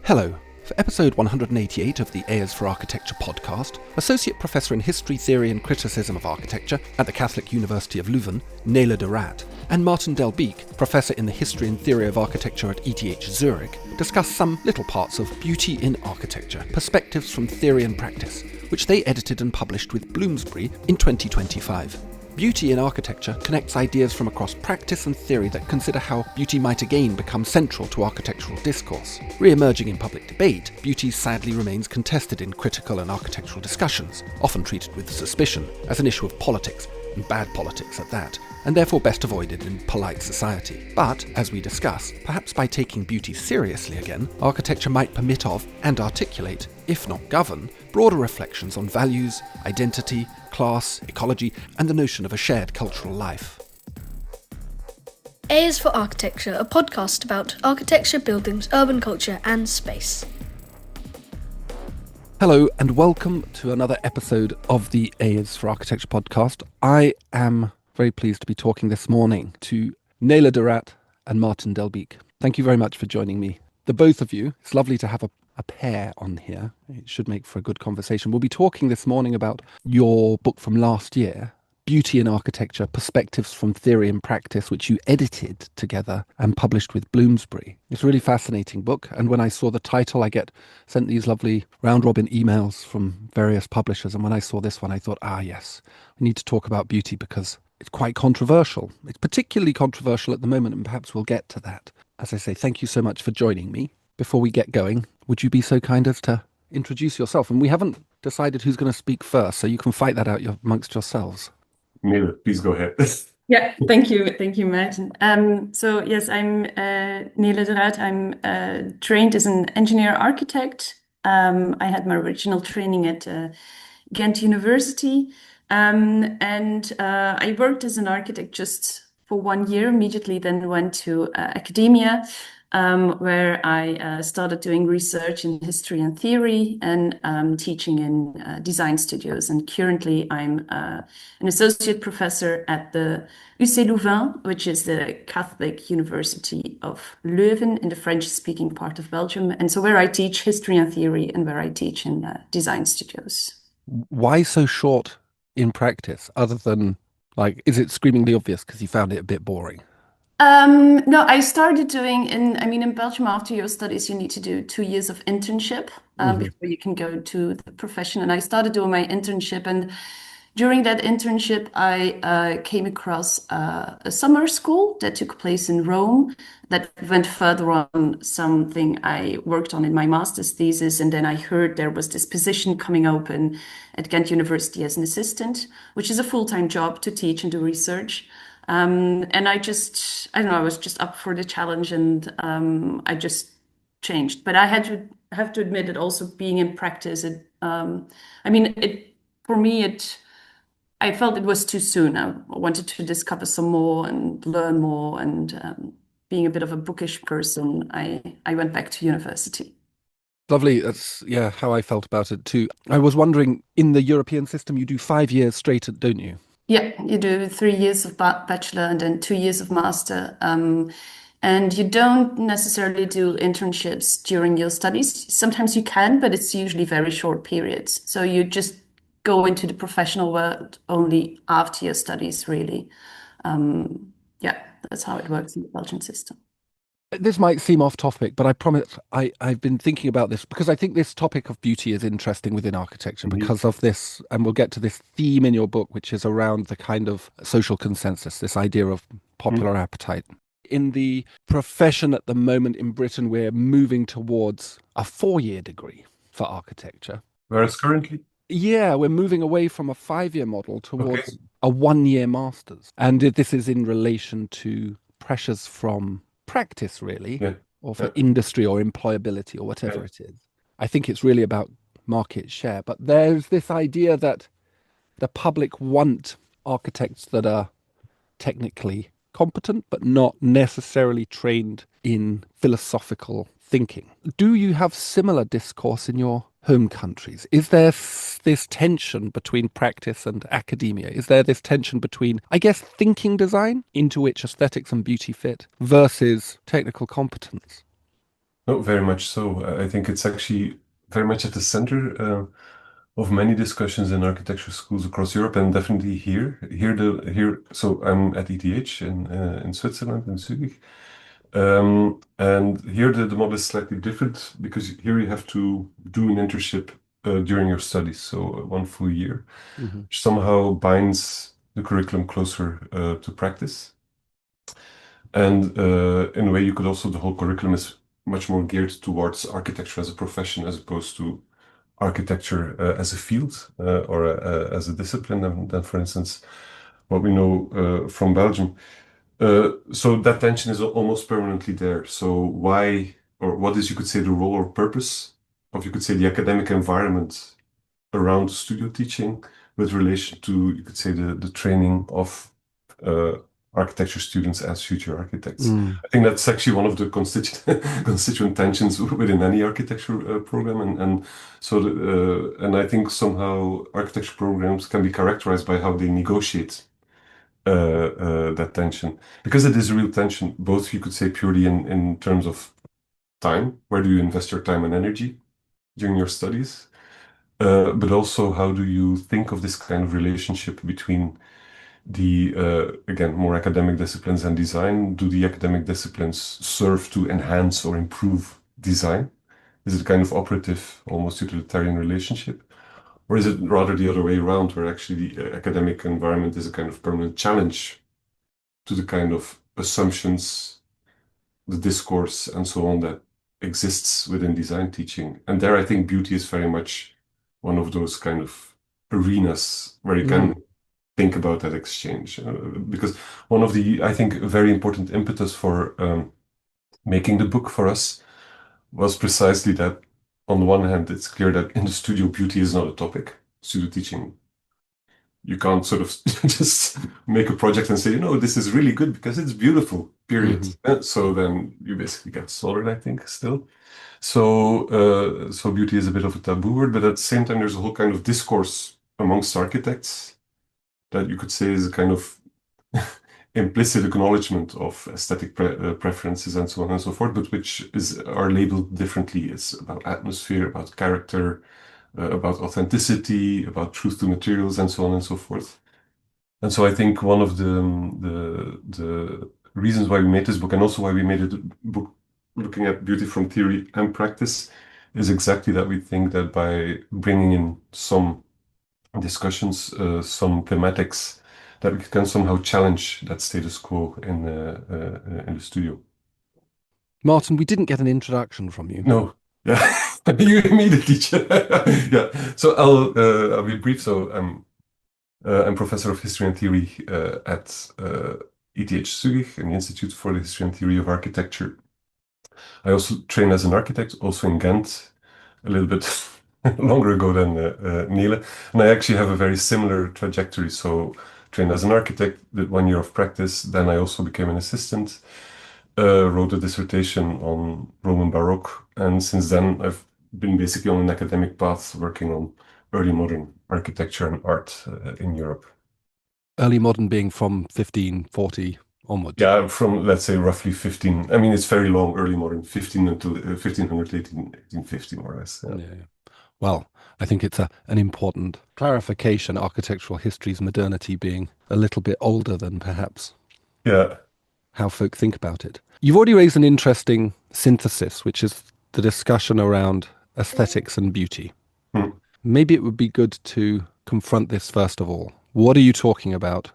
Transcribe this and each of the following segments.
Hello. For episode 188 of the Ayers for Architecture podcast, Associate Professor in History, Theory and Criticism of Architecture at the Catholic University of Leuven, Nele de Raedt, and Maarten Delbeke, Professor in the History and Theory of Architecture at ETH Zurich, discuss some little parts of Beauty in Architecture, Perspectives from Theory and Practice, which they edited and published with Bloomsbury in 2025. Beauty in Architecture connects ideas from across practice and theory that consider how beauty might again become central to architectural discourse. Re-emerging in public debate, beauty sadly remains contested in critical and architectural discussions, often treated with suspicion as an issue of politics, and bad politics at that, and therefore best avoided in polite society. But, as we discuss, perhaps by taking beauty seriously again, architecture might permit of, and articulate, if not govern, broader reflections on values, identity, class, ecology, and the notion of a shared cultural life. A is for Architecture, a podcast about architecture, buildings, urban culture, and space. Hello, and welcome to another episode of the A is for Architecture podcast. I am very pleased to be talking this morning to Nele de Raedt and Maarten Delbeke. Thank you very much for joining me. The both of you, it's lovely to have a pair on here. It should make for a good conversation. We'll be talking this morning about your book from last year, Beauty in Architecture, Perspectives from Theory and Practice, which you edited together and published with Bloomsbury. It's a really fascinating book, and when I saw the title, I get sent these lovely round-robin emails from various publishers, and when I saw this one, I thought, yes, we need to talk about beauty because it's quite controversial. It's particularly controversial at the moment, and perhaps we'll get to that. As I say, thank you so much for joining me. Before we get going, would you be so kind as to introduce yourself? And we haven't decided who's going to speak first, so you can fight that out amongst yourselves. Nele, please go ahead. Yeah, thank you, Maarten. So yes, I'm Nele de Raedt. I'm trained as an engineer architect. I had my original training at Ghent University, and I worked as an architect just for 1 year. Immediately, then went to academia, where I started doing research in history and theory and teaching in design studios. And currently I'm an associate professor at the UC Louvain, which is the Catholic University of Leuven in the French-speaking part of Belgium. And so where I teach history and theory and where I teach in design studios. Why so short in practice, other than, is it screamingly obvious because you found it a bit boring? No, I started doing in Belgium, after your studies, you need to do 2 years of internship before you can go to the profession. And I started doing my internship. And during that internship, I came across a summer school that took place in Rome that went further on something I worked on in my master's thesis. And then I heard there was this position coming open at Ghent University as an assistant, which is a full-time job to teach and do research. And I was just up for the challenge, and I just changed. But I have to admit that also being in practice, I felt it was too soon. I wanted to discover some more and learn more. And being a bit of a bookish person, I went back to university. Lovely. That's, how I felt about it too. I was wondering, in the European system, you do 5 years straight, don't you? Yeah, you do 3 years of bachelor and then 2 years of master. And you don't necessarily do internships during your studies. Sometimes you can, but it's usually very short periods. So you just go into the professional world only after your studies, really. That's how it works in the Belgian system. This might seem off topic, but I promise I've been thinking about this because I think this topic of beauty is interesting within architecture because of this, and we'll get to this theme in your book, which is around the kind of social consensus, this idea of popular appetite. In the profession at the moment in Britain, we're moving towards a 4-year degree for architecture. Whereas currently? Yeah, we're moving away from a 5-year model towards a 1-year master's. And this is in relation to pressures from practice, really, or for industry or employability or whatever it is. I think it's really about market share. But there's this idea that the public want architects that are technically competent, but not necessarily trained in philosophical thinking. Do you have similar discourse in your home countries? Is there this tension between practice and academia? Is there this tension between, I guess, thinking design, into which aesthetics and beauty fit, versus technical competence? No, very much so. I think it's actually very much at the center of many discussions in architecture schools across Europe, and definitely here. So I'm at ETH in Switzerland, in Zurich. And here the model is slightly different because here you have to do an internship during your studies, so 1 full year, Mm-hmm. which somehow binds the curriculum closer to practice. And in a way, you could also, the whole curriculum is much more geared towards architecture as a profession as opposed to architecture as a field or as a discipline than, for instance, what we know from Belgium. So that tension is almost permanently there. So why, or what is, you could say, the role or purpose of, you could say, the academic environment around studio teaching with relation to, you could say, the training of uh, architecture students as future architects. Mm. I think that's actually one of the constituent tensions within any architecture program, and I think somehow architecture programs can be characterized by how they negotiate that tension, because it is a real tension, both you could say purely in terms of time, where do you invest your time and energy during your studies, but also how do you think of this kind of relationship between the again more academic disciplines and design? Do the academic disciplines serve to enhance or improve design? Is it a kind of operative, almost utilitarian relationship? Or is it rather the other way around, where actually the academic environment is a kind of permanent challenge to the kind of assumptions, the discourse, and so on that exists within design teaching? And there, I think beauty is very much one of those kind of arenas where you Mm. can think about that exchange. Because one of the, I think, very important impetus for making the book for us was precisely that. On the one hand, it's clear that in the studio, beauty is not a topic. Studio teaching, you can't sort of just make a project and say, this is really good because it's beautiful, period. Mm-hmm. So then you basically get slaughtered, I think, still. So beauty is a bit of a taboo word, but at the same time, there's a whole kind of discourse amongst architects that you could say is a kind of implicit acknowledgement of aesthetic preferences and so on and so forth, but which are labeled differently. It's about atmosphere, about character, about authenticity, about truth to materials, and so on and so forth. And so I think one of the reasons why we made this book, and also why we made a book looking at beauty from theory and practice, is exactly that we think that by bringing in some discussions, some thematics, that we can somehow challenge that status quo in the studio. Maarten, we didn't get an introduction from you. No, yeah, you immediately. Yeah, so I'll be brief. So I'm professor of history and theory at ETH Zurich, in the Institute for the History and Theory of Architecture. I also trained as an architect, also in Ghent, a little bit longer ago than Nele. And I actually have a very similar trajectory. So trained as an architect, did 1 year of practice. Then I also became an assistant, wrote a dissertation on Roman Baroque. And since then, I've been basically on an academic path working on early modern architecture and art in Europe. Early modern being from 1540 onwards. Yeah, from, let's say, roughly 15. I mean, it's very long, early modern, 15 until 1500, 1850, more or less. Yeah. Yeah. Well, I think it's an important clarification, architectural history's modernity being a little bit older than perhaps Yeah. how folk think about it. You've already raised an interesting synthesis, which is the discussion around aesthetics and beauty. Hmm. Maybe it would be good to confront this first of all. What are you talking about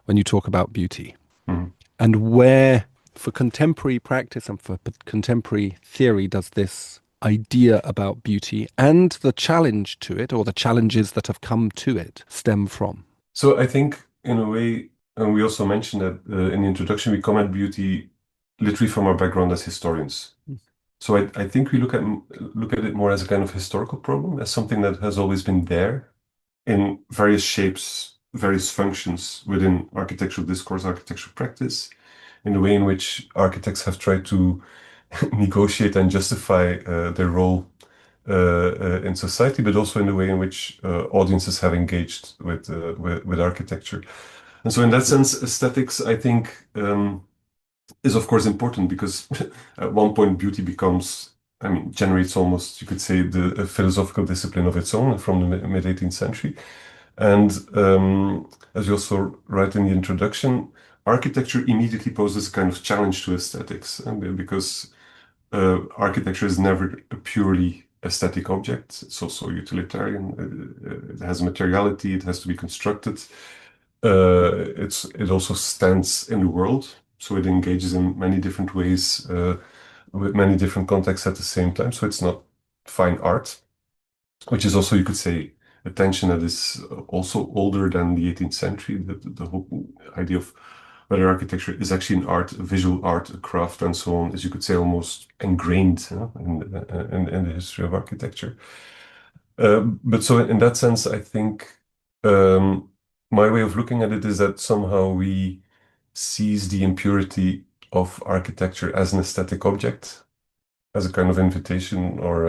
when you talk about beauty? Hmm. And where, for contemporary practice and for contemporary theory, does this idea about beauty and the challenge to it, or the challenges that have come to it, stem from? So I think, in a way, and we also mentioned that in the introduction, we come at beauty literally from our background as historians. So I think we look at it more as a kind of historical problem, as something that has always been there in various shapes, various functions within architectural discourse, architectural practice, in the way in which architects have tried to negotiate and justify their role in society, but also in the way in which audiences have engaged with architecture. And so in that sense, aesthetics, I think, is of course important because at one point beauty becomes, I mean, generates almost, you could say, a philosophical discipline of its own from the mid 18th century. And as you also write in the introduction, architecture immediately poses a kind of challenge to aesthetics, and because architecture is never a purely aesthetic object. It's also utilitarian. It has materiality. It has to be constructed. It also stands in the world, so it engages in many different ways with many different contexts at the same time. So it's not fine art, which is also, you could say, a tension that is also older than the 18th century. The whole idea of whether architecture is actually an art, a visual art, a craft, and so on, is, you could say, almost ingrained in the history of architecture. But so in that sense, I think my way of looking at it is that somehow we seize the impurity of architecture as an aesthetic object, as a kind of invitation or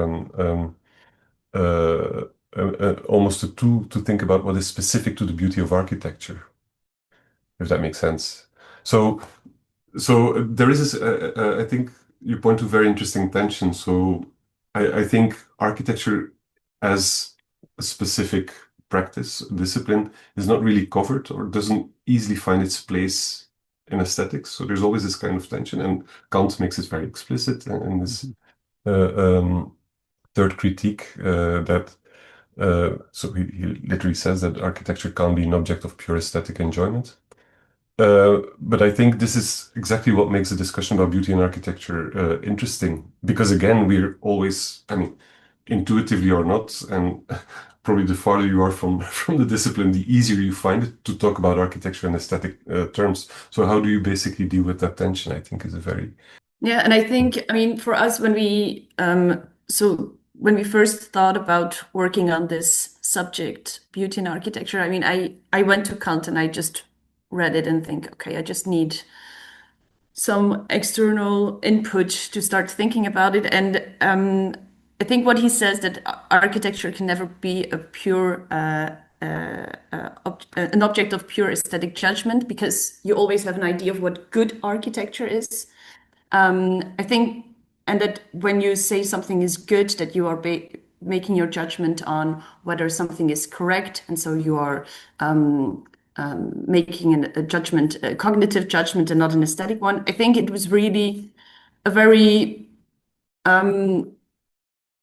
almost a tool to think about what is specific to the beauty of architecture, if that makes sense. So there is this, I think you point to very interesting tension. So I think architecture as a specific practice, discipline, is not really covered or doesn't easily find its place in aesthetics. So there's always this kind of tension, and Kant makes it very explicit in this third critique that so he literally says that architecture can't be an object of pure aesthetic enjoyment. But I think this is exactly what makes the discussion about beauty and architecture interesting, because again, we're always, I mean, intuitively or not, and probably the farther you are from the discipline, the easier you find it to talk about architecture in aesthetic terms. So how do you basically deal with that tension? I think is a very Yeah, and I think, I mean, for us, when we first thought about working on this subject, beauty and architecture, I mean, I went to Kant and I just read it and think, okay, I just need some external input to start thinking about it. And I think what he says that architecture can never be a pure an object of pure aesthetic judgment, because you always have an idea of what good architecture is. I think, and that when you say something is good, that you are making your judgment on whether something is correct, and so you are making a judgment, a cognitive judgment, and not an aesthetic one. I think it was really a very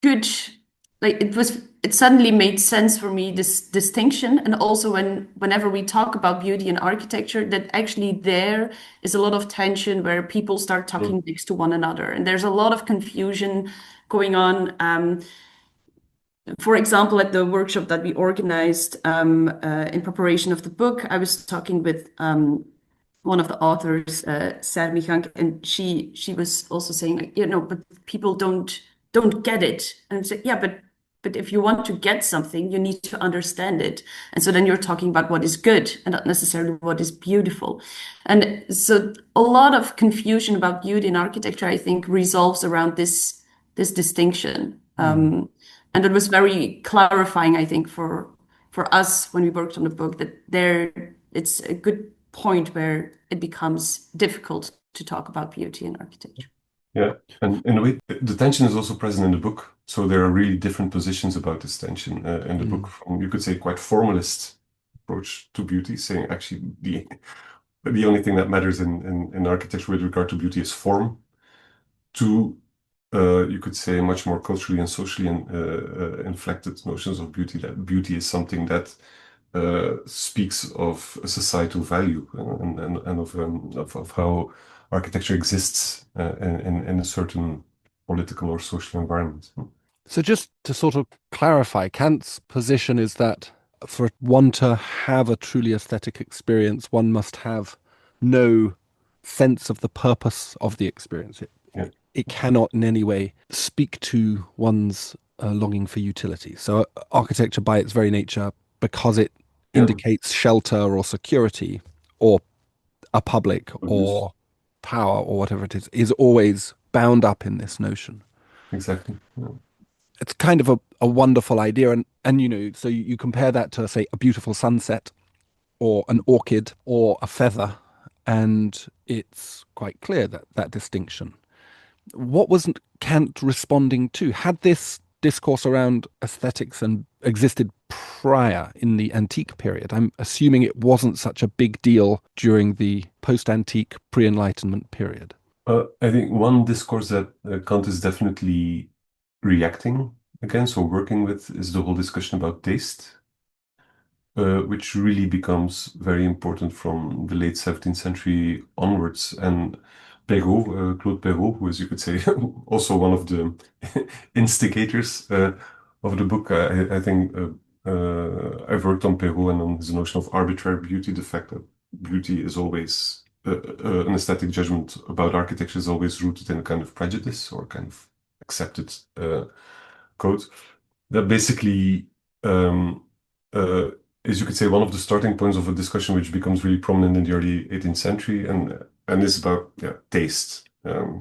good, like it suddenly made sense for me, this distinction. And also whenever we talk about beauty and architecture, that actually there is a lot of tension where people start talking next to one another, and there's a lot of confusion going on. For example, at the workshop that we organized in preparation of the book, I was talking with one of the authors, Sarah Michank, and she was also saying, like, but people don't get it. And I said, yeah, but if you want to get something, you need to understand it. And so then you're talking about what is good and not necessarily what is beautiful. And so a lot of confusion about beauty in architecture, I think, resolves around this distinction. And it was very clarifying, I think, for us when we worked on the book, that it's a good point where it becomes difficult to talk about beauty in architecture. Yeah, and in a way, the tension is also present in the book. So there are really different positions about this tension in the book. From, you could say, quite formalist approach to beauty, saying actually the only thing that matters in architecture with regard to beauty is form, to you could say much more culturally and socially inflected notions of beauty, that beauty is something that speaks of a societal value and of how architecture exists in a certain political or social environment. So just to sort of clarify, Kant's position is that for one to have a truly aesthetic experience, one must have no sense of the purpose of the experience. It cannot in any way speak to one's longing for utility. So architecture, by its very nature, because it indicates shelter or security or a public or power or whatever it is always bound up in this notion. Exactly. Yeah. It's kind of a wonderful idea. And so you compare that to, say, a beautiful sunset or an orchid or a feather, and it's quite clear that that distinction. What was Kant responding to? Had this discourse around aesthetics and existed prior in the antique period? I'm assuming it wasn't such a big deal during the post-antique, pre-Enlightenment period. I think one discourse that Kant is definitely reacting against or working with is the whole discussion about taste, which really becomes very important from the late 17th century onwards. And Perrault, Claude Perrault, who is, you could say, also one of the instigators of the book. I think I've worked on Perrault and on his notion of arbitrary beauty, the fact that beauty is always an aesthetic judgment about architecture is always rooted in a kind of prejudice or kind of accepted code. That basically is, you could say, one of the starting points of a discussion which becomes really prominent in the early 18th century and is about taste.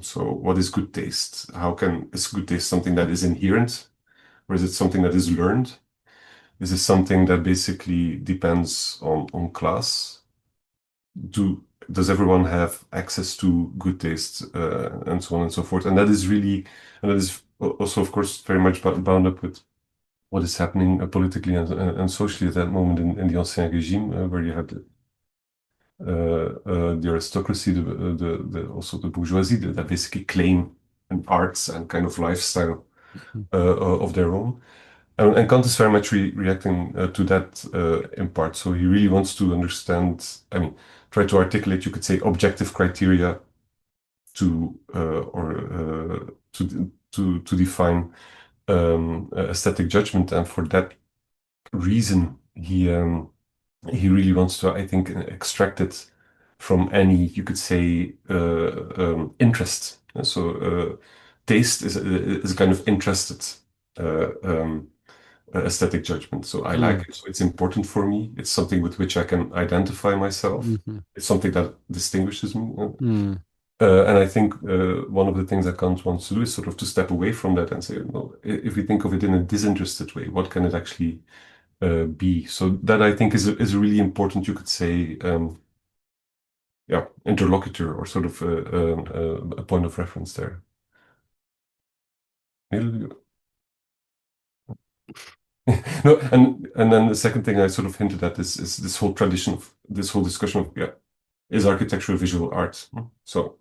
So what is good taste? Is good taste something that is inherent, or is it something that is learned? Is it something that basically depends on class? Does everyone have access to good taste, and so on and so forth? And that is also, of course, very much bound up with what is happening politically and socially at that moment in the Ancien Regime, where you had the aristocracy, also the bourgeoisie, that basically claim an arts and kind of lifestyle of their own. And Kant is very much reacting to that in part. So he really wants to understand, try to articulate, you could say, objective criteria to define aesthetic judgment. And for that reason, he really wants to, I think, extract it from any, you could say, interest. So taste is a kind of interested aesthetic judgment. So I like it. So it's important for me. It's something with which I can identify myself. It's something that distinguishes me. And I think one of the things that Kant wants to do is sort of to step away from that and say, no, if we think of it in a disinterested way, what can it actually be? So that, I think, is a really important, you could say, interlocutor or sort of a point of reference there. No, and then the second thing I sort of hinted at is this whole discussion of is architecture visual art? So,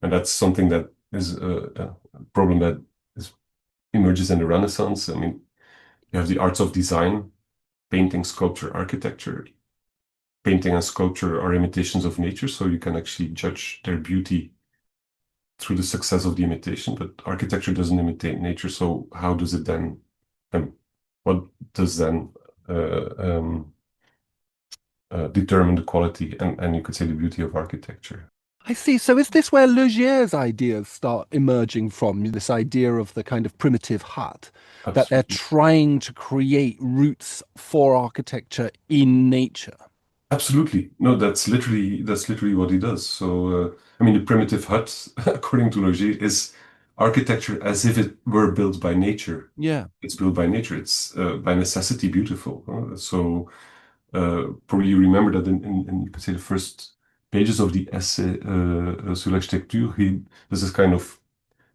and that's something that is a problem that emerges in the Renaissance. I mean, you have the arts of design, painting, sculpture, architecture. Painting and sculpture are imitations of nature, so you can actually judge their beauty through the success of the imitation. But architecture doesn't imitate nature, so how does it then? What does then determine the quality and you could say the beauty of architecture? I see. So is this where Legier's ideas start emerging from, this idea of the kind of primitive hut, Absolutely. that they're trying to create roots for architecture in nature? Absolutely. No, that's literally what he does. So, the primitive hut, according to Leger, is architecture as if it were built by nature. Yeah. It's built by nature. It's by necessity beautiful. So probably you remember that in you could say the first pages of the essay sur l'architecture, he does this kind of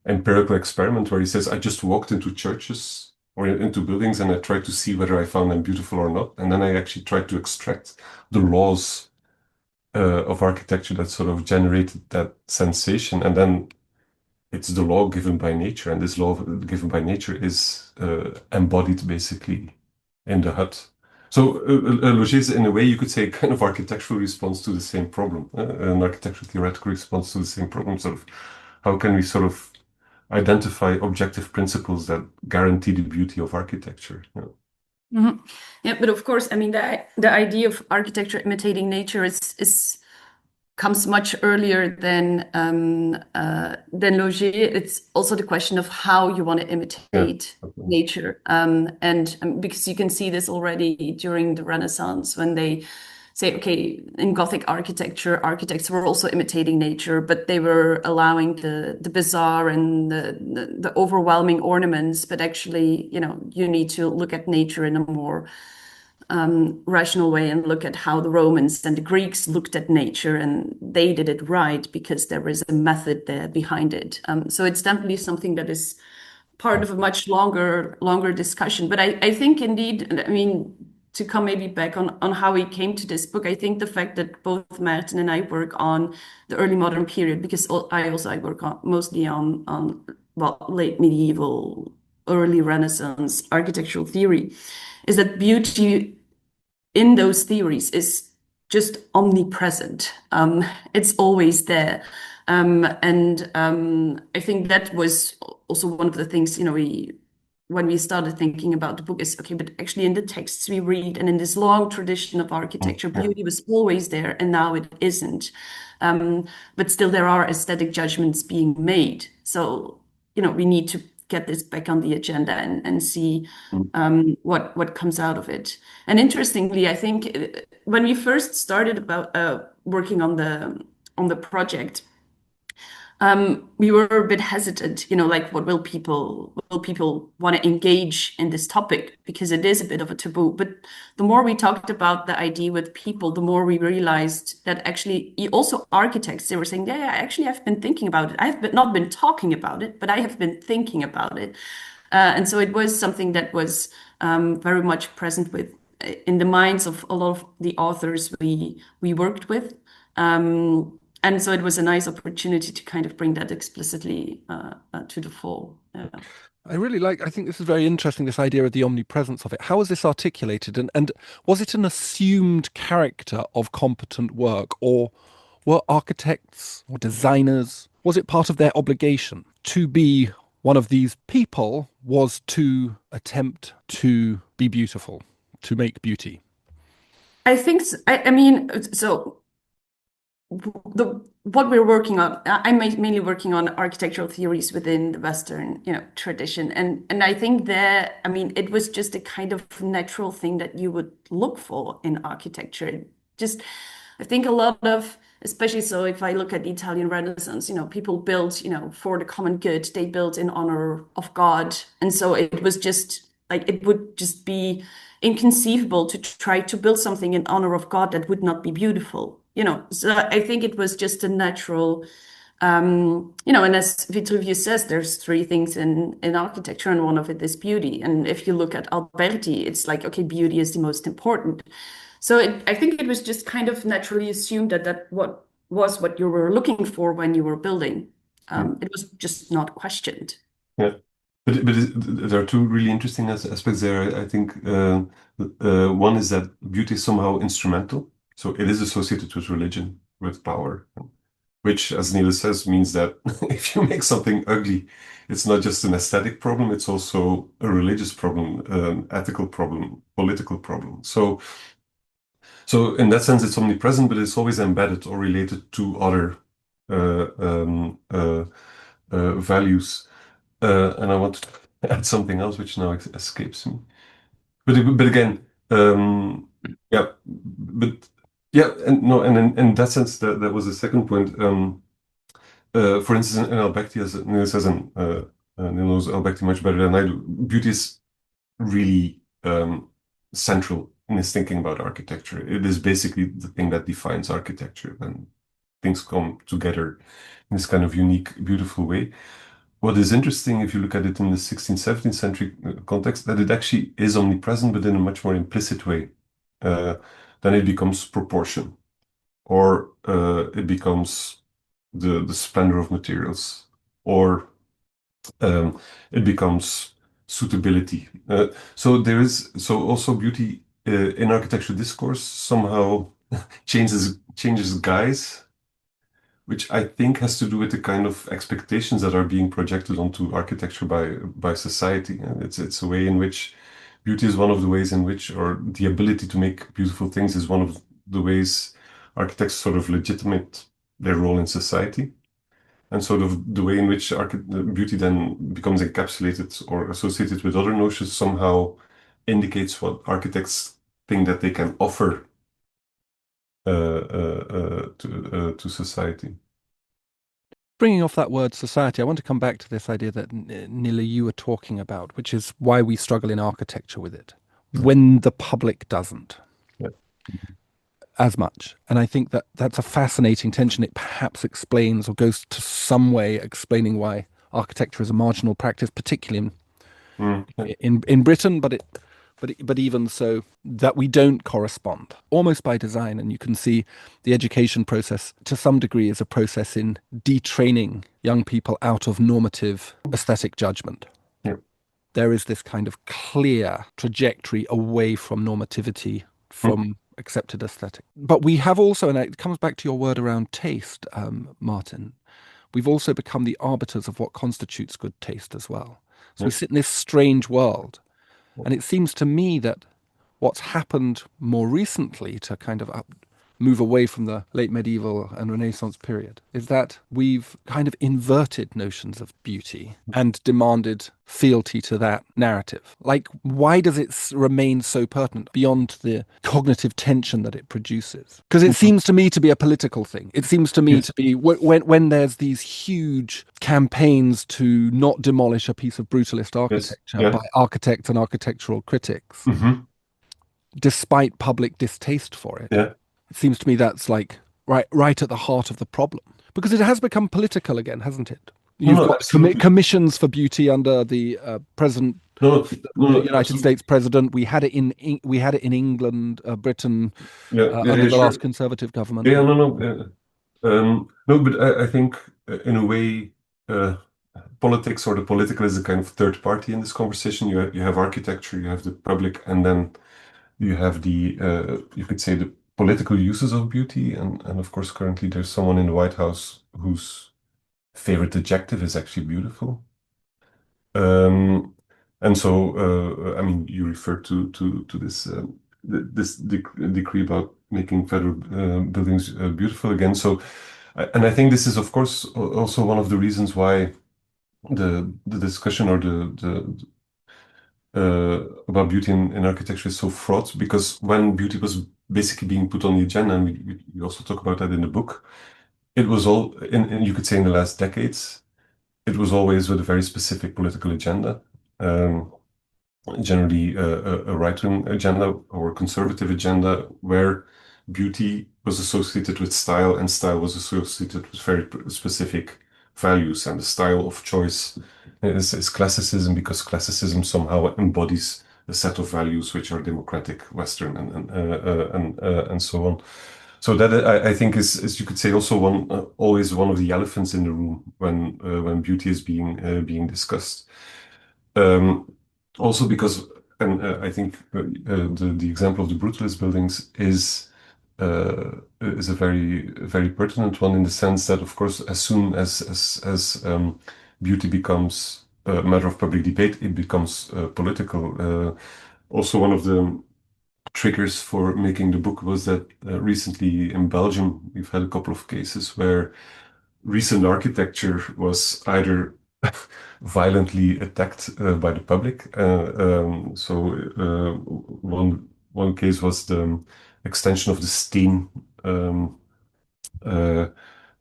empirical experiment where he says, I just walked into churches or into buildings and I tried to see whether I found them beautiful or not. And then I actually tried to extract the laws of architecture that sort of generated that sensation. And then it's the law given by nature. And this law given by nature is embodied basically in the hut. So Leger is, in a way, you could say, kind of architectural response to the same problem, an architectural theoretical response to the same problem. Sort of, how can we sort of identify objective principles that guarantee the beauty of architecture? Yeah, but of course, the idea of architecture imitating nature comes much earlier than Leger. It's also the question of how you want to imitate nature, and because you can see this already during the Renaissance when they say, okay, in Gothic architecture, architects were also imitating nature, but they were allowing the bizarre and the overwhelming ornaments. But actually, you need to look at nature in a more rational way and look at how the Romans and the Greeks looked at nature, and they did it right because there was a method there behind it. So it's definitely something that is part of a much longer discussion. But I think indeed, I mean, to come maybe back on how we came to this book, I think the fact that both Maarten and I work on the early modern period, because I work on mostly on well, late medieval, early Renaissance architectural theory, is that beauty in those theories is just omnipresent. It's always there. I think that was also one of the things, when we started thinking about the book is, okay, but actually in the texts we read and in this long tradition of architecture, beauty was always there and now it isn't. But still there are aesthetic judgments being made. So, we need to get this back on the agenda and see what comes out of it. And interestingly, I think when we first started about working on the project, we were a bit hesitant, like what will people want to engage in this topic, because it is a bit of a taboo. But the more we talked about the idea with people, the more we realized that actually also architects, they were saying, yeah, actually I've been thinking about it. Not been talking about it, but I have been thinking about it. And so it was something that was very much present in the minds of a lot of the authors we worked with. And so it was a nice opportunity to kind of bring that explicitly to the fore. Yeah. I think this is very interesting, this idea of the omnipresence of it. How was this articulated? And was it an assumed character of competent work, or were architects or designers, was it part of their obligation to be one of these people, was to attempt to be beautiful, to make beauty? I think, I mean, so what we're working on, I'm mainly working on architectural theories within the Western, tradition, and I think that, I mean, it was just a kind of natural thing that you would look for in architecture. I think a lot of, especially so if I look at the Italian Renaissance, people built, for the common good. They built in honor of God, and so it was just like it would just be inconceivable to try to build something in honor of God that would not be beautiful. So I think it was just a natural, and as Vitruvius says, there's three things in architecture, and one of it is beauty. And if you look at Alberti, it's like, okay, beauty is the most important. So I think it was just kind of naturally assumed that what you were looking for when you were building. It was just not questioned. Yeah. But there are two really interesting aspects there. I think one is that beauty is somehow instrumental. So it is associated with religion, with power, which, as Nele says, means that if you make something ugly, it's not just an aesthetic problem, it's also a religious problem, an ethical problem, political problem. So in that sense, it's omnipresent, but it's always embedded or related to other values. And I want to add something else which now escapes me. But again, yeah, but yeah, and no, and in that sense, that was the second point. For instance, in Albecti, as Nele says, and Nele knows Albecti much better than I do, beauty is really central in his thinking about architecture. It is basically the thing that defines architecture, and things come together in this kind of unique, beautiful way. What is interesting, if you look at it in the 16th, 17th century context, that it actually is omnipresent, but in a much more implicit way. Then it becomes proportion, or it becomes the splendor of materials, or it becomes suitability. So also beauty in architectural discourse somehow changes guise, which I think has to do with the kind of expectations that are being projected onto architecture by society. And it's a way in which beauty is one of the ways in which, or the ability to make beautiful things is one of the ways architects sort of legitimate their role in society. And sort of the way in which beauty then becomes encapsulated or associated with other notions somehow indicates what architects think that they can offer to society. Bringing off that word society, I want to come back to this idea that Nele, you were talking about, which is why we struggle in architecture with it. when the public doesn't Yeah. as much. And I think that that's a fascinating tension. It perhaps explains or goes to some way explaining why architecture is a marginal practice, particularly Yeah. in Britain, but even so, that we don't correspond almost by design. And you can see the education process to some degree is a process in detraining young people out of normative aesthetic judgment. Yeah. There is this kind of clear trajectory away from normativity, from accepted aesthetic. But we have also, and it comes back to your word around taste, Maarten, we've also become the arbiters of what constitutes good taste as well. So we sit in this strange world. And it seems to me that what's happened more recently to kind of move away from the late medieval and Renaissance period is that we've kind of inverted notions of beauty and demanded fealty to that narrative. Like, why does it remain so pertinent beyond the cognitive tension that it produces? Because it seems to me to be a political thing. It seems to me to be when there's these huge campaigns to not demolish a piece of brutalist architecture by architects and architectural critics, despite public distaste for it. Yeah. It seems to me that's like right at the heart of the problem, because it has become political again, hasn't it? You've got commissions for beauty under the present the United States president. We had it in England, Britain, under the last Conservative government. Yeah, no, but I think in a way, politics or the political is a kind of third party in this conversation. You have architecture, you have the public, and then you have the you could say the political uses of beauty, and of course currently there's someone in the White House whose favorite adjective is actually beautiful. And so I mean, you refer to this this decree about making federal buildings beautiful again. So, and I think this is of course also one of the reasons why the discussion or the about beauty in architecture is so fraught, because when beauty was basically being put on the agenda, and we also talk about that in the book, it was all, you could say in the last decades, it was always with a very specific political agenda, generally a right-wing agenda or a conservative agenda, where beauty was associated with style and style was associated with very specific values, and the style of choice is classicism, because classicism somehow embodies a set of values which are democratic, Western, and so on. So that I think is you could say also always one of the elephants in the room when beauty is being discussed. Also because, and I think the example of the brutalist buildings is a very pertinent one, in the sense that, of course, as soon as beauty becomes a matter of public debate, it becomes political. Also, one of the triggers for making the book was that recently in Belgium, we've had a couple of cases where recent architecture was either violently attacked by the public. So one case was the extension of the Steen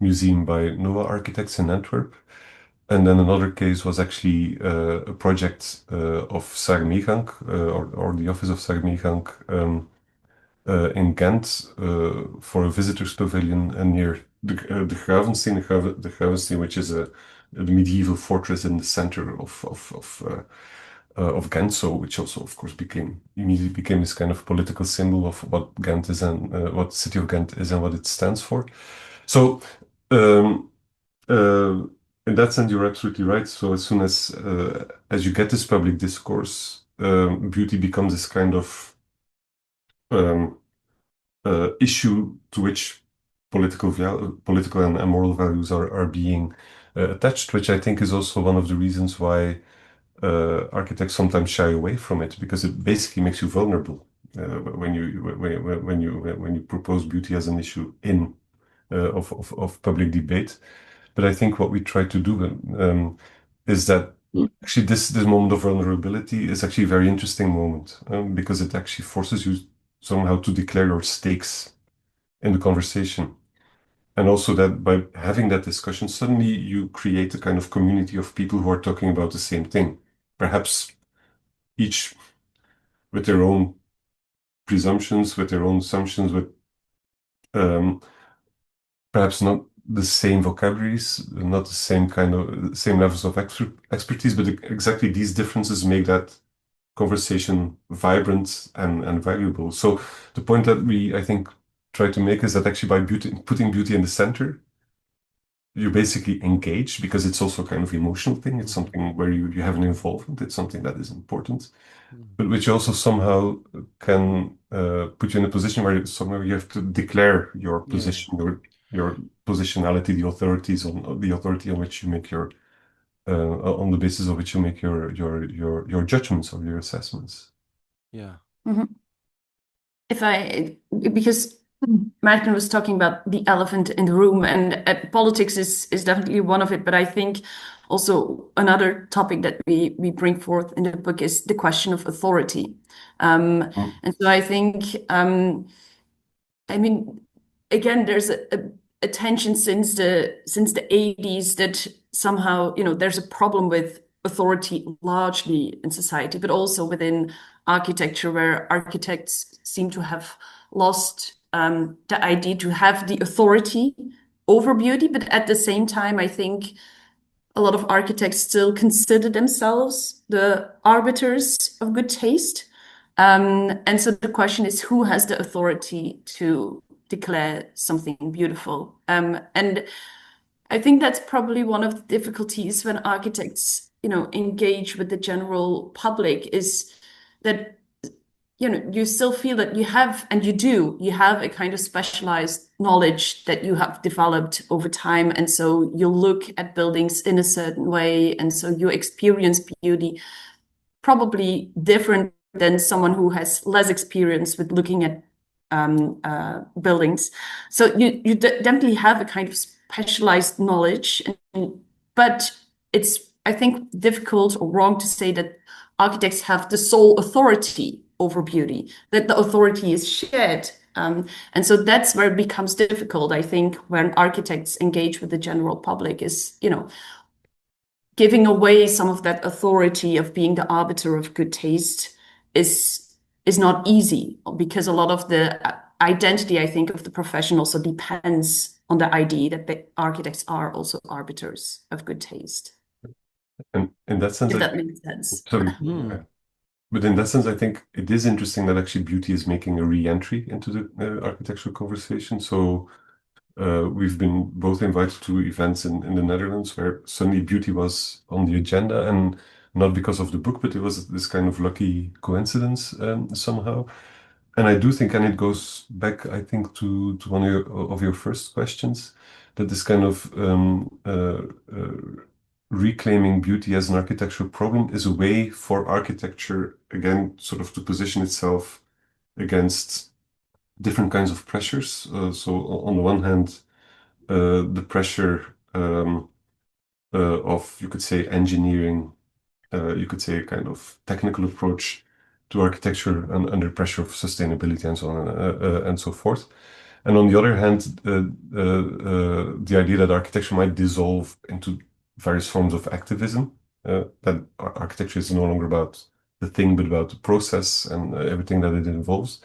museum by Noah Architects in Antwerp. And then another case was actually a project of Sarmeegank, or the office of Sarmeegank in Ghent, for a visitors pavilion near the Gravensteen, the Gravensteen, which is the medieval fortress in the center of Ghent, so which also, of course, immediately became this kind of political symbol of what Ghent is and what the city of Ghent is and what it stands for. So in that sense, you're absolutely right. So as soon as you get this public discourse, beauty becomes this kind of issue to which political and moral values are being attached, which I think is also one of the reasons why architects sometimes shy away from it, because it basically makes you vulnerable when you propose beauty as an issue of public debate. But I think what we try to do is that actually this moment of vulnerability is actually a very interesting moment, because it actually forces you somehow to declare your stakes in the conversation. And also that by having that discussion, suddenly you create a kind of community of people who are talking about the same thing. Perhaps each with their own presumptions, with their own assumptions, with perhaps not the same vocabularies, not the same levels of expertise, but exactly these differences make that conversation vibrant and valuable. So the point that I think, try to make is that actually by putting beauty in the center, you're basically engaged because it's also kind of emotional thing. It's something where you have an involvement. It's something that is important, but which also somehow can put you in a position where somehow you have to declare your position, your positionality, the authority on which you make your on the basis of which you make your judgments or your assessments. Yeah. Because Maarten was talking about the elephant in the room, and politics is definitely one of it. But I think also another topic that we bring forth in the book is the question of authority. And so I think, I mean, again, there's a tension since the 80s that somehow, there's a problem with authority largely in society, but also within architecture, where architects seem to have lost the idea to have the authority over beauty. But at the same time, I think a lot of architects still consider themselves the arbiters of good taste. And so the question is, who has the authority to declare something beautiful? And I think that's probably one of the difficulties when architects, engage with the general public, is that you still feel that you have a kind of specialized knowledge that you have developed over time. And so you look at buildings in a certain way. And so you experience beauty probably different than someone who has less experience with looking at buildings. So you definitely have a kind of specialized knowledge, but it's, I think, difficult or wrong to say that architects have the sole authority over beauty, that the authority is shared. And so that's where it becomes difficult, I think, when architects engage with the general public, is, giving away some of that authority of being the arbiter of good taste is not easy, because a lot of the identity, I think, of the profession also depends on the idea that the architects are also arbiters of good taste. And in that sense, If that makes sense. Sorry. But in that sense, I think it is interesting that actually beauty is making a re-entry into the architectural conversation. So we've been both invited to events in the Netherlands where suddenly beauty was on the agenda, and not because of the book, but it was this kind of lucky coincidence somehow. And I do think, and it goes back, I think, to one of your first questions, that this kind of reclaiming beauty as an architectural problem is a way for architecture, again, sort of to position itself against different kinds of pressures. So on the one hand, the pressure of, you could say, engineering, you could say a kind of technical approach to architecture under pressure of sustainability and so on and so forth. And on the other hand, the idea that architecture might dissolve into various forms of activism, that architecture is no longer about the thing, but about the process and everything that it involves.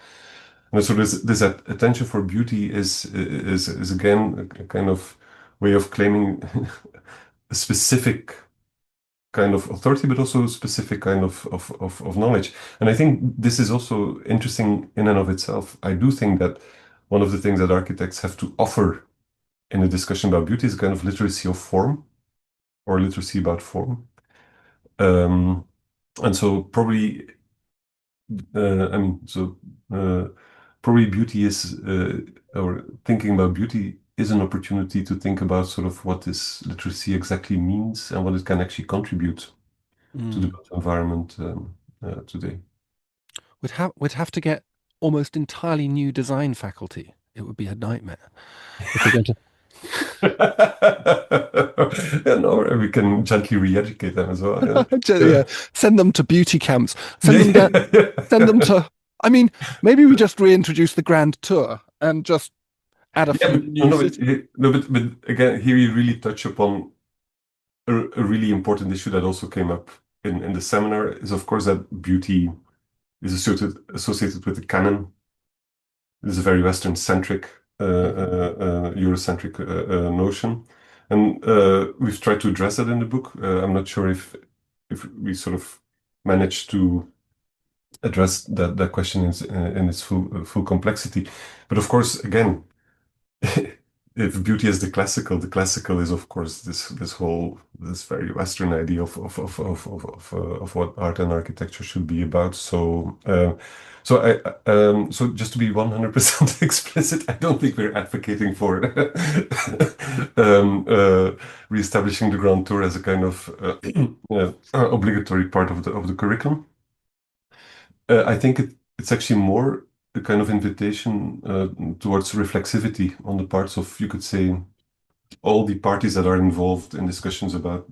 And so this attention for beauty is again a kind of way of claiming a specific kind of authority, but also a specific kind of knowledge. And I think this is also interesting in and of itself. I do think that one of the things that architects have to offer in a discussion about beauty is a kind of literacy of form, or literacy about form. And so probably, probably beauty is, or thinking about beauty is an opportunity to think about sort of what this literacy exactly means and what it can actually contribute to the built environment today. We'd have to get almost entirely new design faculty. It would be a nightmare if we're going to. Or we can gently re-educate them as well. Yeah. Send them to beauty camps. Send them to. I mean, maybe we just reintroduce the grand tour and just add a few new. But again, here you really touch upon a really important issue that also came up in the seminar. Is of course that beauty is associated with the canon. It is a very Western-centric, Eurocentric notion. And we've tried to address that in the book. I'm not sure if we sort of managed to address that question in its full complexity. But of course, again, if beauty is the classical is of course this very Western idea of what art and architecture should be about. So just to be 100% explicit, I don't think we're advocating for reestablishing the Grand Tour as a kind of obligatory part of the curriculum. I think it's actually more a kind of invitation towards reflexivity on the parts of, you could say, all the parties that are involved in discussions about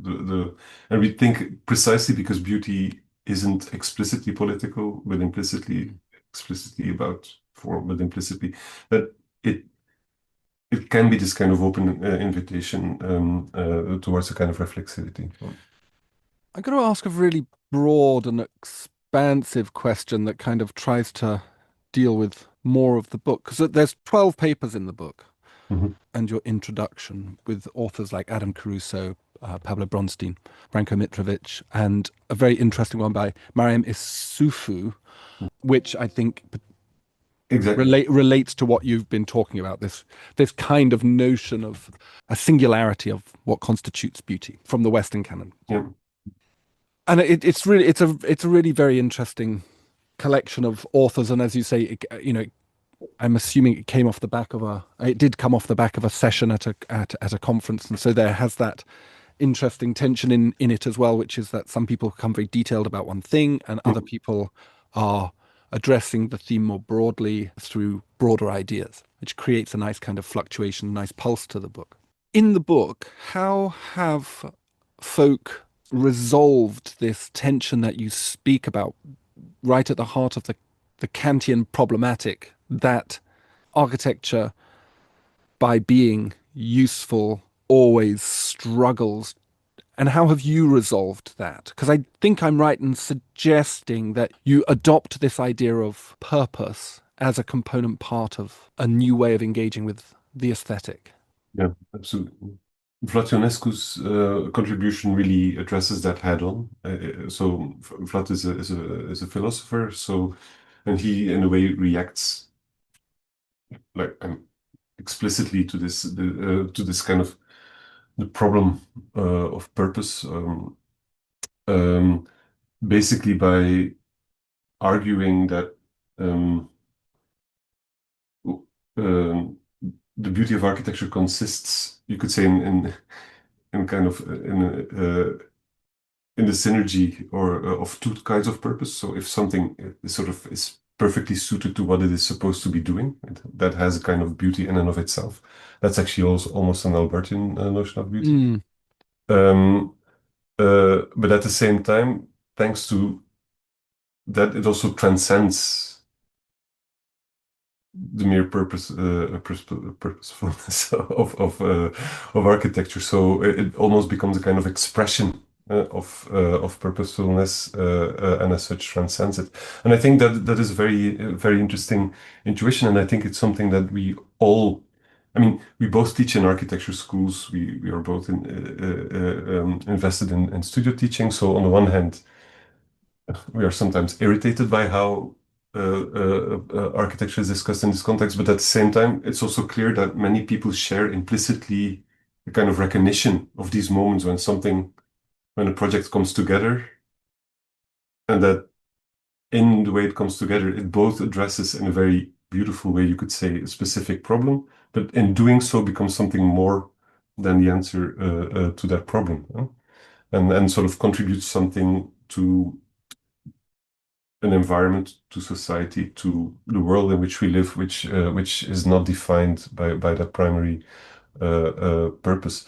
and we think precisely because beauty isn't explicitly political, but explicitly about form, but implicitly that it can be this kind of open invitation towards a kind of reflexivity. I'm going to ask a really broad and expansive question that kind of tries to deal with more of the book, because there's 12 papers in the book. Mhm. And your introduction with authors like Adam Caruso, Pablo Bronstein, Branko Mitrovic, and a very interesting one by Mariam Issoufou, which I think Exactly. relates to what you've been talking about, this kind of notion of a singularity of what constitutes beauty from the Western canon. Yeah. And it's a really very interesting collection of authors, and as you say, I'm assuming it did come off the back of a session at a conference, and so there has that interesting tension in it as well, which is that some people become very detailed about one thing, and other people are addressing the theme more broadly through broader ideas, which creates a nice kind of fluctuation, nice pulse to the book. In the book, how have folk resolved this tension that you speak about right at the heart of the Kantian problematic, that architecture, by being useful, always struggles? And how have you resolved that? Because I think I'm right in suggesting that you adopt this idea of purpose as a component part of a new way of engaging with the aesthetic. Yeah, absolutely. Vlad contribution really addresses that head on. So Vlad is a philosopher, and he in a way reacts like explicitly to this kind of the problem of purpose, basically by arguing that the beauty of architecture consists, you could say, in kind of in the synergy or of two kinds of purpose. So if something is perfectly suited to what it is supposed to be doing, that has a kind of beauty in and of itself. That's actually also almost an Albertian notion of beauty. But at the same time, thanks to that, it also transcends the mere purposefulness of architecture. So it almost becomes a kind of expression of purposefulness, and as such transcends it. And I think that is a very interesting intuition, and I think it's something that we all. I mean, we both teach in architecture schools. We are both invested in studio teaching. So on the one hand, we are sometimes irritated by how architecture is discussed in this context, but at the same time, it's also clear that many people share implicitly a kind of recognition of these moments when a project comes together, and that in the way it comes together, it both addresses in a very beautiful way, you could say, a specific problem, but in doing so becomes something more than the answer to that problem, and sort of contributes something to an environment, to society, to the world in which we live, which is not defined by that primary purpose.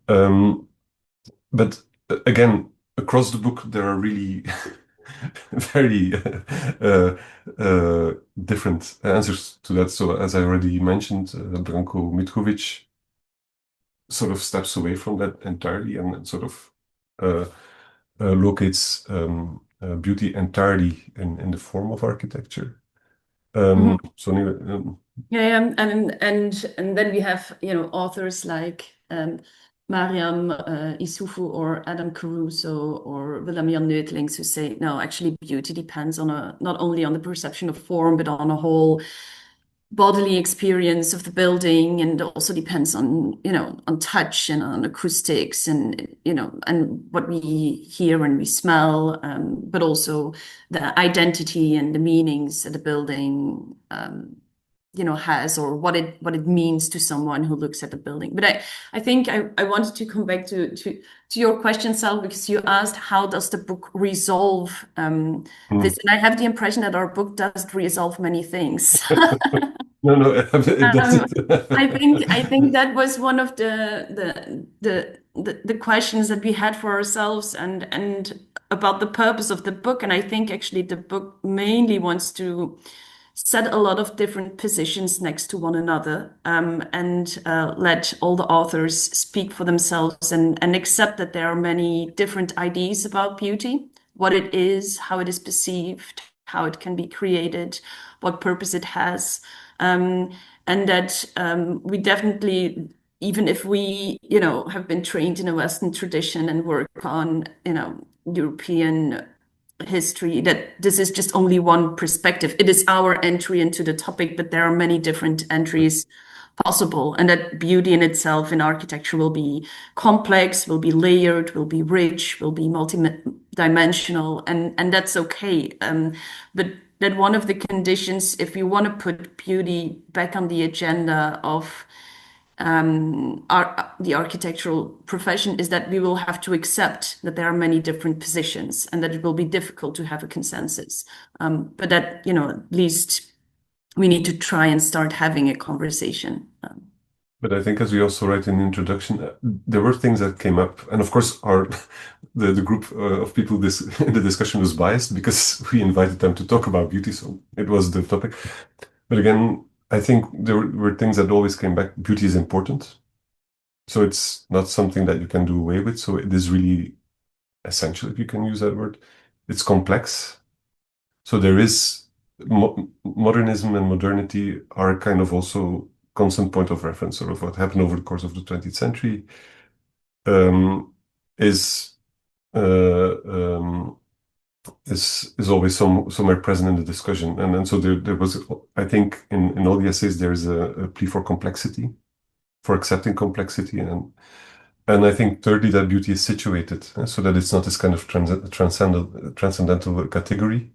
But again, across the book, there are really very different answers to that. So as I already mentioned, Branko Mitrovic sort of steps away from that entirely and sort of locates beauty entirely in the form of architecture. So anyway, Yeah, and then we have, authors like Mariam Issoufou or Adam Caruso or Willem-Jan Neutelings who say, no, actually beauty depends on not only on the perception of form, but on a whole bodily experience of the building, and also depends on, on touch and on acoustics and, and what we hear and we smell, but also the identity and the meanings that the building has, or what it means to someone who looks at the building. But I think I wanted to come back to your question, Sal, because you asked how does the book resolve this, and I have the impression that our book does resolve many things. no, it doesn't. I think that was one of the questions that we had for ourselves, and about the purpose of the book. And I think actually the book mainly wants to set a lot of different positions next to one another, and let all the authors speak for themselves, and accept that there are many different ideas about beauty, what it is, how it is perceived, how it can be created, what purpose it has. And that we definitely, even if we, have been trained in a Western tradition and work on, European history, that this is just only one perspective. It is our entry into the topic, but there are many different entries possible, and that beauty in itself in architecture will be complex, will be layered, will be rich, will be multi-dimensional, and that's okay. But that one of the conditions, if we want to put beauty back on the agenda of the architectural profession, is that we will have to accept that there are many different positions and that it will be difficult to have a consensus. But that, at least we need to try and start having a conversation. But I think, as we also write in the introduction, there were things that came up, and of course, the group of people in the discussion was biased because we invited them to talk about beauty, so it was the topic. But again, I think there were things that always came back. Beauty is important, so it's not something that you can do away with. So it is really essential, if you can use that word. It's complex, so there is modernism and modernity are kind of also constant point of reference, sort of what happened over the course of the 20th century, is always somewhere present in the discussion. And so there was, I think, in all the essays, there's a plea for complexity, for accepting complexity. And I think thirdly, that beauty is situated, so that it's not this kind of transcendental category,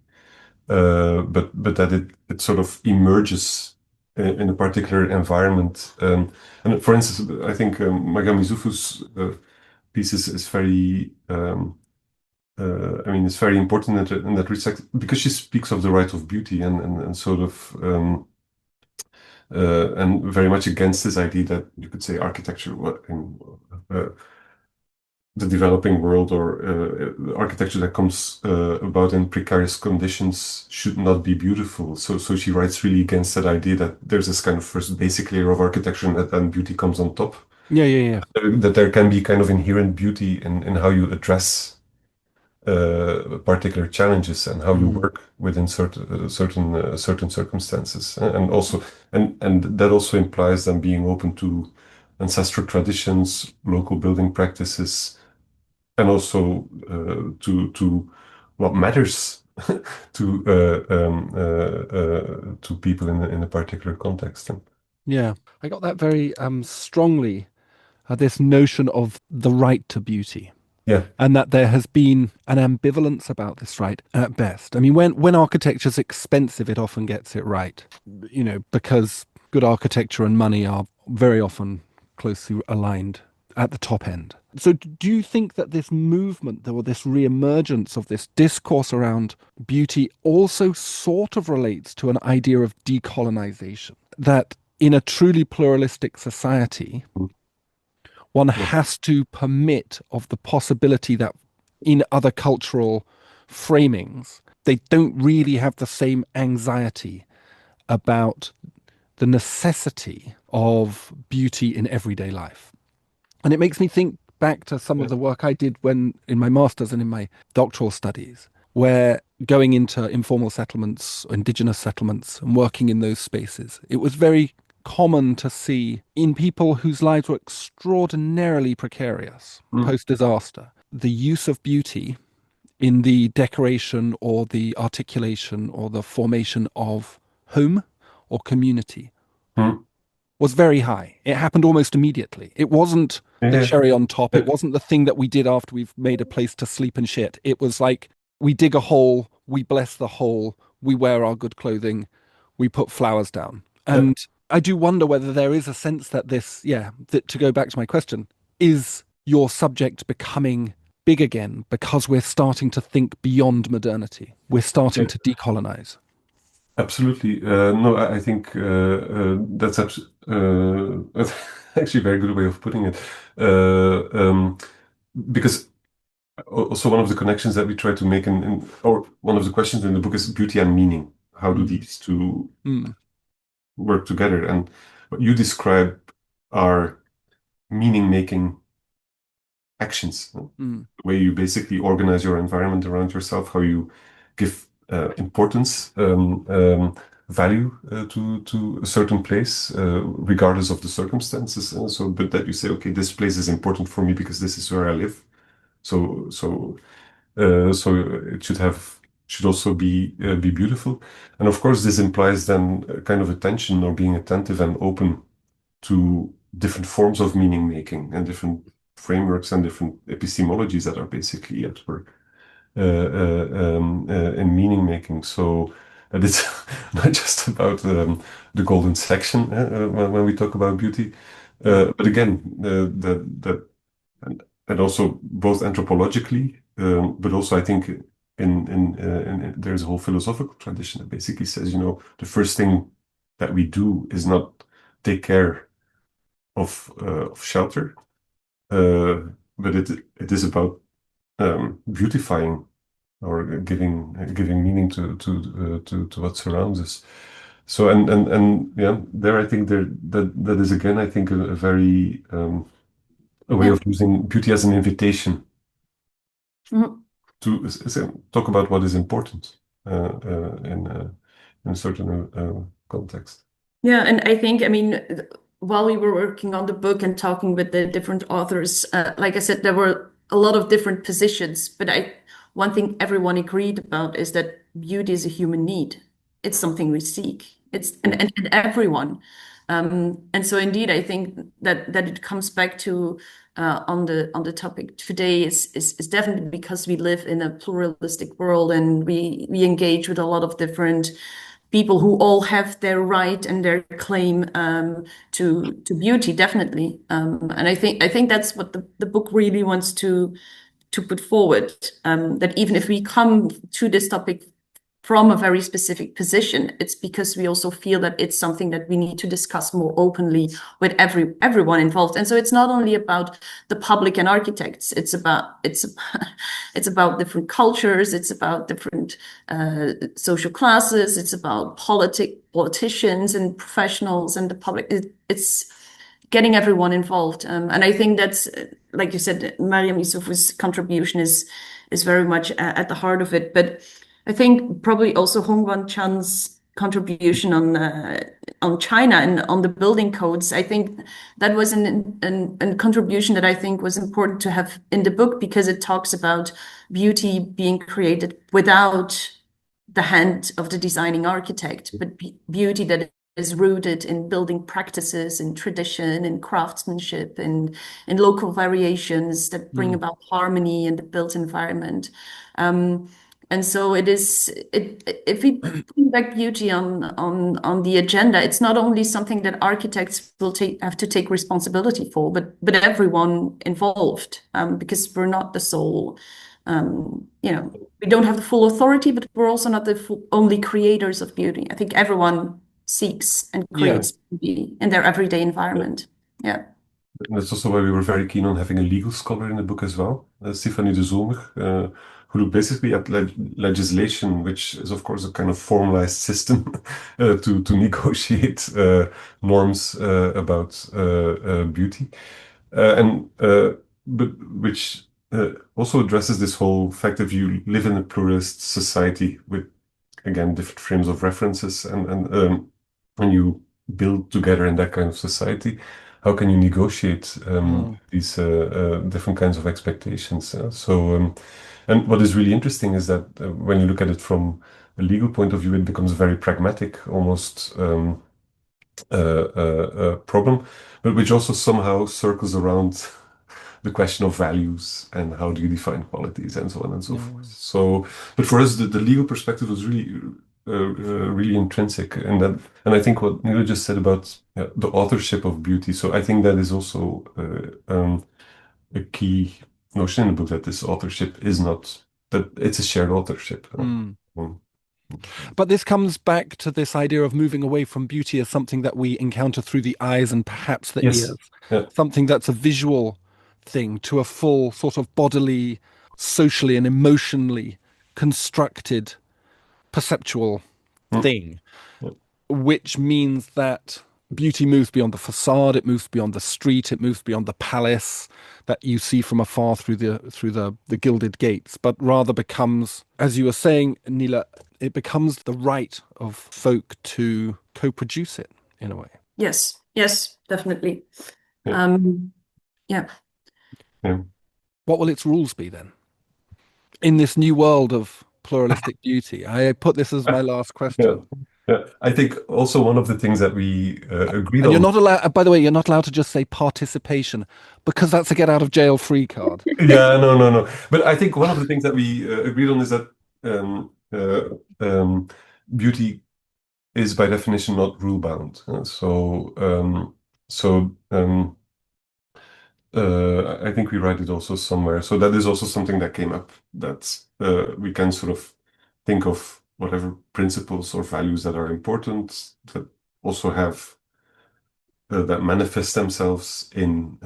but that it sort of emerges in a particular environment. And for instance, I think Magami Zufu's piece is very, it's very important in that respect, because she speaks of the right of beauty and sort of, and very much against this idea that you could say architecture in the developing world, or architecture that comes about in precarious conditions, should not be beautiful. So she writes really against that idea that there's this kind of first basic layer of architecture, and then beauty comes on top. Yeah. That there can be kind of inherent beauty in how you address particular challenges and how you work within certain circumstances, and also and that also implies them being open to ancestral traditions, local building practices, and also to what matters to people in a particular context. Yeah, I got that very strongly, this notion of the right to beauty. Yeah. And that there has been an ambivalence about this right at best. I mean, when architecture's expensive, it often gets it right, because good architecture and money are very often closely aligned at the top end. So do you think that this movement, or this reemergence of this discourse around beauty, also sort of relates to an idea of decolonization? That in a truly pluralistic society, one has to permit of the possibility that in other cultural framings, they don't really have the same anxiety about the necessity of beauty in everyday life. And it makes me think back to some of the work I did when in my master's and in my doctoral studies, where going into informal settlements, indigenous settlements, and working in those spaces, it was very common to see in people whose lives were extraordinarily precarious post-disaster, the use of beauty in the decoration or the articulation or the formation of home or community was very high. It happened almost immediately. It wasn't the cherry on top. It wasn't the thing that we did after we've made a place to sleep and shit. It was like we dig a hole, we bless the hole, we wear our good clothing, we put flowers down. And I do wonder whether there is a sense that that to go back to my question, is your subject becoming big again because we're starting to think beyond modernity? We're starting to decolonize. Absolutely. No, I think that's actually a very good way of putting it. Because also one of the connections that we try to make or one of the questions in the book is beauty and meaning. How do these two work together? And what you describe are meaning-making actions. The way you basically organize your environment around yourself, how you give importance, value to a certain place, regardless of the circumstances. But that you say, okay, this place is important for me because this is where I live. So it should also be beautiful. And of course, this implies then a kind of attention or being attentive and open to different forms of meaning making and different frameworks and different epistemologies that are basically at work in meaning making. So that it's not just about the golden section when we talk about beauty, but again, and also both anthropologically, but also I think there's a whole philosophical tradition that basically says, the first thing that we do is not take care of shelter, but it is about beautifying or giving meaning to what surrounds us. So and yeah, there I think that is again I think a very a way of using beauty as an invitation to talk about what is important in a certain context. Yeah, and I think, while we were working on the book and talking with the different authors, like I said, there were a lot of different positions, but one thing everyone agreed about is that beauty is a human need. It's something we seek. And everyone. And so indeed, I think that it comes back to on the topic today is definitely because we live in a pluralistic world and we engage with a lot of different people who all have their right and their claim to beauty, definitely. And I think that's what the book really wants to put forward. That even if we come to this topic from a very specific position, it's because we also feel that it's something that we need to discuss more openly with everyone involved. And so it's not only about the public and architects, it's about different cultures, it's about different social classes, it's about politicians and professionals and the public. It's getting everyone involved. And I think that's, like you said, Mariam Youssouf's contribution is very much at the heart of it. But I think probably also Wan Chan's contribution on China and on the building codes. I think that was a contribution that I think was important to have in the book because it talks about beauty being created without the hand of the designing architect, but beauty that is rooted in building practices, in tradition, in craftsmanship, in local variations that bring about harmony in the built environment. And so if we bring back beauty on the agenda, it's not only something that architects will have to take responsibility for, but everyone involved, because we're not the sole, we don't have the full authority, but we're also not the only creators of beauty. I think everyone seeks and creates beauty in their everyday environment. Yeah. And that's also why we were very keen on having a legal scholar in the book as well, Stéphanie de Zomer, who looked basically at legislation, which is of course a kind of formalized system to negotiate norms about beauty, but which also addresses this whole fact that you live in a pluralist society with, again, different frames of references, and you build together in that kind of society. How can you negotiate these different kinds of expectations? And what is really interesting is that when you look at it from a legal point of view, it becomes very pragmatic, almost problem, but which also somehow circles around the question of values and how do you define qualities and so on and so forth. So, but for us, the legal perspective was really intrinsic, and I think what Nele just said about the authorship of beauty. So I think that is also a key notion in the book, that this authorship is not that it's a shared authorship. But this comes back to this idea of moving away from beauty as something that we encounter through the eyes and perhaps the Yes. ears, Yeah. something that's a visual thing, to a full sort of bodily, socially and emotionally constructed perceptual thing, which means that beauty moves beyond the facade, it moves beyond the street, it moves beyond the palace that you see from afar through the gilded gates, but rather becomes, as you were saying, Nele, it becomes the right of folk to co-produce it in a way. Yes, definitely. Yeah. Yeah. What will its rules be then? In this new world of pluralistic beauty? I put this as my last question. Yeah. I think also one of the things that we agreed And on. you're not allowed, by the way, you're not allowed to just say participation, because that's a get out of jail free card. Yeah, no. But I think one of the things that we agreed on is that beauty is by definition not rule bound. I think we write it also somewhere. So that is also something that came up, that we can sort of think of whatever principles or values that are important, that also have that manifest themselves in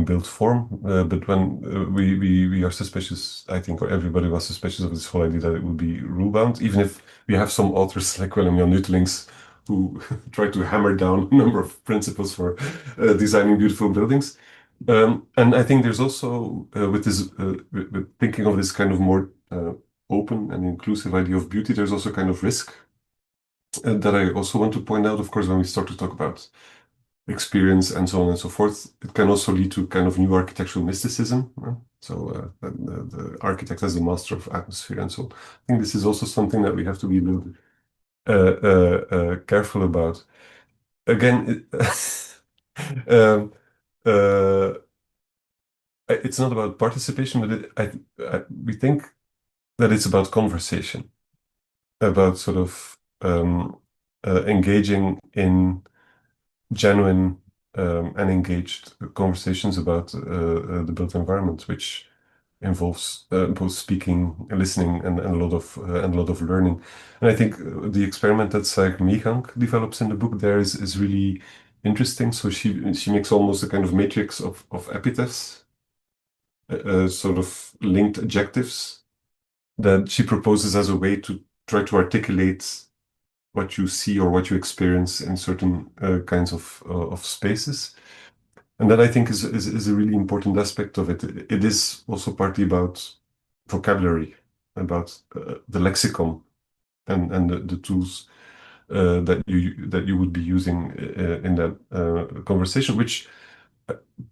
built form. But when we are suspicious, I think, or everybody was suspicious of this whole idea that it would be rule bound, even if we have some authors like Willem Jan Nutelings who try to hammer down a number of principles for designing beautiful buildings. And I think there's also with this with thinking of this kind of more open and inclusive idea of beauty, there's also kind of risk that I also want to point out. Of course, when we start to talk about experience and so on and so forth, it can also lead to kind of new architectural mysticism. So the architect as the master of atmosphere, and so I think this is also something that we have to be a little bit careful about. Again, it's not about participation, but we think that it's about conversation, about sort of engaging in genuine and engaged conversations about the built environment, which involves both speaking, listening, and a lot of learning. And I think the experiment that Saik Meegang develops in the book there is really interesting. So she makes almost a kind of matrix of epithets, sort of linked adjectives that she proposes as a way to try to articulate what you see or what you experience in certain kinds of spaces. And that I think is a really important aspect of it. It is also partly about vocabulary, about the lexicon and the tools that you would be using in that conversation, which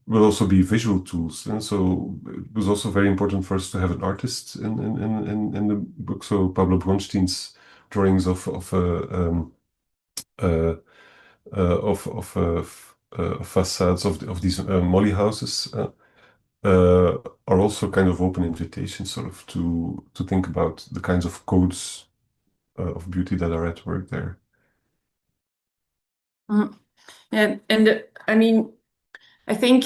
will also be visual tools. And so it was also very important for us to have an artist in the book. So Pablo Bronstein's drawings of facades of these molly houses are also kind of open invitations, sort of to think about the kinds of codes of beauty that are at work there. Yeah, and I mean, I think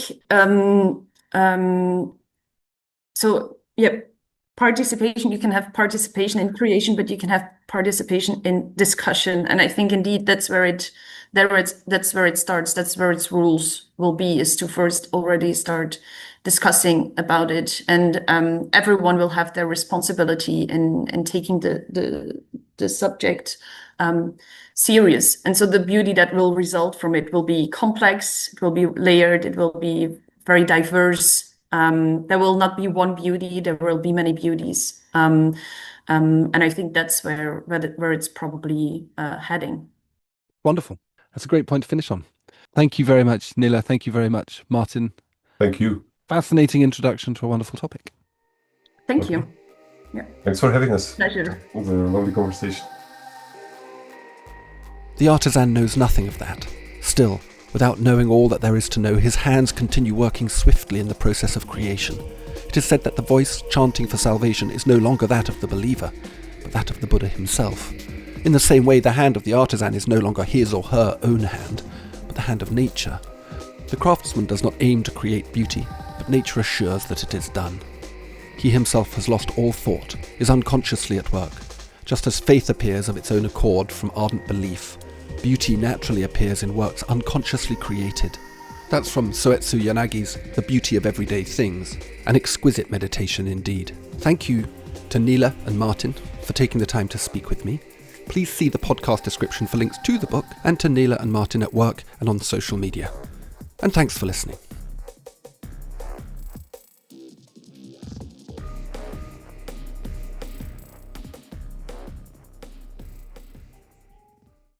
so. Yeah, participation. You can have participation in creation, but you can have participation in discussion. And I think indeed that's where it starts. That's where its rules will be, is to first already start discussing about it, and everyone will have their responsibility in taking the subject serious. And so the beauty that will result from it will be complex, it will be layered, it will be very diverse. There will not be one beauty, there will be many beauties. And I think that's where it's probably heading. Wonderful. That's a great point to finish on. Thank you very much, Nele. Thank you very much, Maarten. Thank you. Fascinating introduction to a wonderful topic. Thank you. Yeah. Thanks for having us. Pleasure. It was a lovely conversation. The artisan knows nothing of that. Still, without knowing all that there is to know, his hands continue working swiftly in the process of creation. It is said that the voice chanting for salvation is no longer that of the believer, but that of the Buddha himself. In the same way, the hand of the artisan is no longer his or her own hand, but the hand of nature. The craftsman does not aim to create beauty, but nature assures that it is done. He himself has lost all thought, is unconsciously at work. Just as faith appears of its own accord from ardent belief, beauty naturally appears in works unconsciously created. That's from Soetsu Yanagi's The Beauty of Everyday Things, an exquisite meditation indeed. Thank you to Nele and Maarten for taking the time to speak with me. Please see the podcast description for links to the book and to Nele and Maarten at work and on social media. And thanks for listening.